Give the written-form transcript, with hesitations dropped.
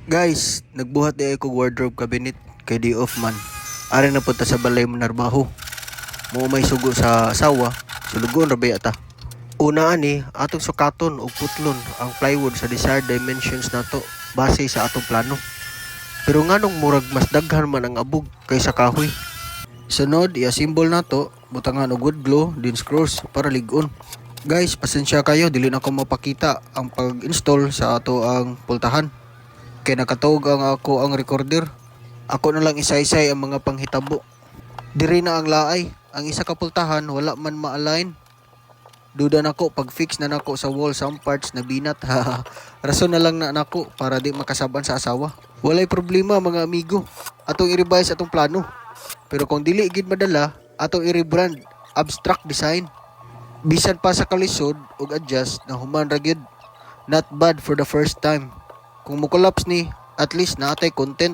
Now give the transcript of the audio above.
Guys, nagbuhat di ako wardrobe cabinet kay di off man. Ari na punta sa balay mo narbaho. Mo may sugo sa asawa, sulugon ra ata. Una ani, atong sukaton og putlon ang plywood sa desired dimensions nato base sa atong plano. Pero nganong murag mas daghan man ang abog kaysa kahoy. Sunod, i-assemble nato, butangan og wood glue, din screws para ligon. Guys, pasensya kayo, dili na ko mapakita ang pag-install sa ato ang pultahan. Kay nakatawag ang recorder. Ako na lang isaysay ang mga panghitabo. Diri na ang laay. Ang isa ka pultahan wala man ma-align. Duda nako pag fix na nako sa wall some parts na binat. Rason na lang na nako para di makasaban sa asawa. Walay problema mga amigo. Atong i-revise atong plano. Pero kung dili gid madala, atong i-rebrand abstract design. Bisan pa sa kalisod ug adjust na human ra gyud. Not bad for the first time. Kung mo collapse ni, at least naatay content.